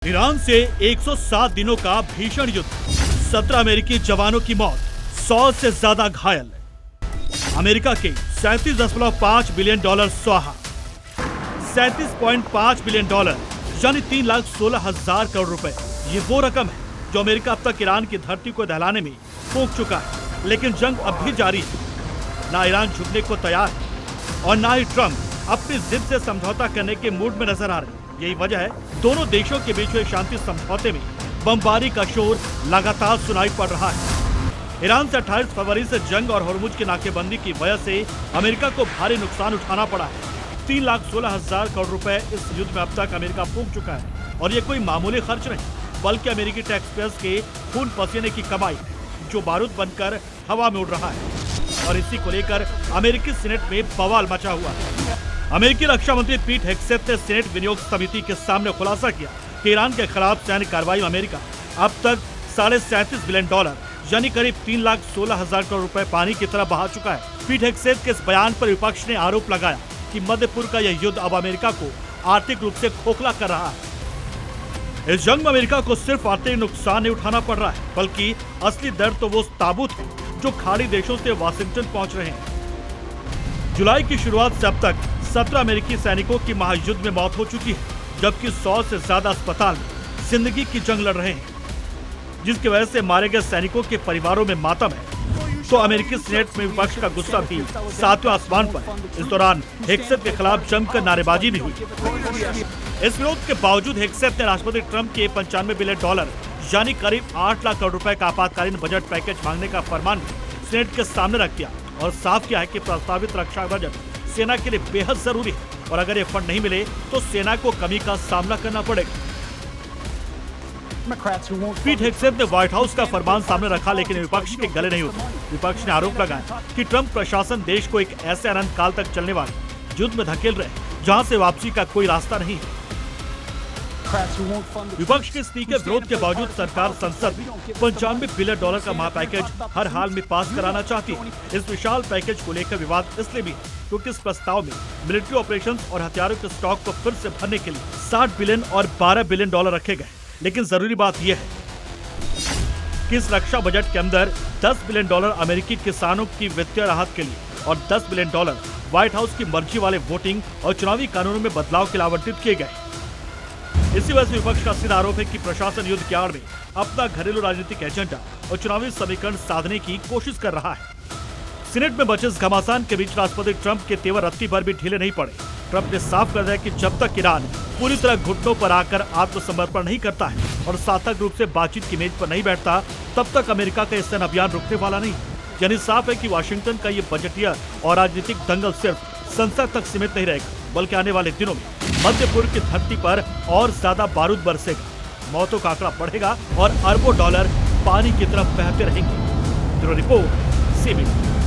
Iran से 107 दिनों का भीषण युद्ध, 17 अमेरिकी जवानों की मौत, 100 से ज्यादा घायल। अमेरिका के 37.5 बिलियन डॉलर स्वाहा। 37.5 बिलियन डॉलर यानी 3,16,000 करोड़ रुपए। ये वो रकम है जो अमेरिका अब तक ईरान की धरती को दहलाने में फूंक चुका है। लेकिन जंग अब भी जारी है। ना ईरान झुकने को तैयार है और ना ही ट्रंप अपनी जिद से समझौता करने के मूड में नजर आ रहे हैं। यही वजह है दोनों देशों के बीच हुए शांति समझौते में बमबारी का शोर लगातार सुनाई पड़ रहा है। ईरान से 28 फरवरी से जंग और होर्मुज की नाकेबंदी की वजह से अमेरिका को भारी नुकसान उठाना पड़ा है। 3,16,000 करोड़ रुपए इस युद्ध में अब तक अमेरिका फूंक चुका है और ये कोई मामूली खर्च नहीं बल्कि अमेरिकी टैक्स पेयर्स के खून पसीने की कमाई जो बारूद बनकर हवा में उड़ रहा है। और इसी को लेकर अमेरिकी सीनेट में बवाल मचा हुआ है। अमेरिकी रक्षा मंत्री पीट हेग्सेथ ने सीनेट विनियोग समिति के सामने खुलासा किया कि ईरान के खिलाफ सैन्य कार्रवाई में अमेरिका अब तक 37.5 बिलियन डॉलर यानी करीब 3,16,000 करोड़ रुपए पानी की तरह बहा चुका है। पीट हेग्सेथ के इस बयान पर विपक्ष ने आरोप लगाया कि मध्य पूर्व का यह युद्ध अब अमेरिका को आर्थिक रूप से खोखला कर रहा है। इस जंग में अमेरिका को सिर्फ आर्थिक नुकसान नहीं उठाना पड़ रहा है बल्कि असली दर्द तो वो ताबूत है जो खाड़ी देशों से वाशिंगटन पहुंच रहे हैं। जुलाई की शुरुआत से अब तक 17 अमेरिकी सैनिकों की महायुद्ध में मौत हो चुकी है जबकि 100 से ज्यादा अस्पताल में जिंदगी की जंग लड़ रहे हैं जिसकी वजह से मारे गए सैनिकों के परिवारों में मातम है। तो अमेरिकी सीनेट में विपक्ष का गुस्सा भी 7वें आसमान पर। इस दौरान हेग्सेथ के खिलाफ जमकर नारेबाजी भी हुई। इस विरोध के बावजूद हेग्सेथ ने राष्ट्रपति ट्रंप के 95 बिलियन डॉलर यानी करीब 8 लाख करोड़ रुपए का आपातकालीन बजट पैकेज मांगने का फरमान सीनेट के सामने रख दिया और साफ किया है कि प्रस्तावित रक्षा बजट सेना के लिए बेहद जरूरी है और अगर ये फंड नहीं मिले तो सेना को कमी का सामना करना पड़ेगा। पीट हेग्सेथ ने व्हाइट हाउस का फरमान सामने रखा लेकिन विपक्ष के गले नहीं उतरे। विपक्ष ने आरोप लगाया कि ट्रंप प्रशासन देश को एक ऐसे अनंत काल तक चलने वाले युद्ध में धकेल रहे जहां से वापसी का कोई रास्ता नहीं है। विपक्ष के इस तीखे विरोध के बावजूद सरकार संसद में 95 बिलियन डॉलर का महापैकेज हर हाल में पास कराना चाहती है। इस विशाल पैकेज को लेकर विवाद इसलिए भी है क्योंकि इस प्रस्ताव में मिलिट्री ऑपरेशंस और हथियारों के स्टॉक को फिर से भरने के लिए 60 बिलियन और 12 बिलियन डॉलर रखे गए। लेकिन जरूरी बात यह है कि इस रक्षा बजट के अंदर 10 बिलियन डॉलर अमेरिकी किसानों की वित्तीय राहत के लिए और 10 बिलियन डॉलर व्हाइट हाउस की मर्जी वाले वोटिंग और चुनावी कानूनों में बदलाव के लिए आवंटित किए गए। इसी वजह से विपक्ष का सीधा आरोप है कि प्रशासन युद्ध की आड़ में अपना घरेलू राजनीतिक एजेंडा और चुनावी समीकरण साधने की कोशिश कर रहा है। सीनेट में बचे इस घमासान के बीच राष्ट्रपति ट्रंप के तेवर रत्ती भर भी ढीले नहीं पड़े। ट्रंप ने साफ कर दिया कि जब तक ईरान पूरी तरह घुटनों पर आकर आत्मसमर्पण नहीं करता है और सार्थक रूप से बातचीत की मेज पर नहीं बैठता तब तक अमेरिका का सैन्य अभियान रुकने वाला नहीं। यानी साफ है कि वाशिंगटन का ये बजटीय और राजनीतिक दंगल सिर्फ संसद तक सीमित नहीं रहेगा बल्कि आने वाले दिनों में मध्य पूर्व की धरती पर और ज्यादा बारूद बरसेगा, मौतों का आंकड़ा बढ़ेगा और अरबों डॉलर पानी की तरफ बहते रहेंगे। Bureau report, CBN।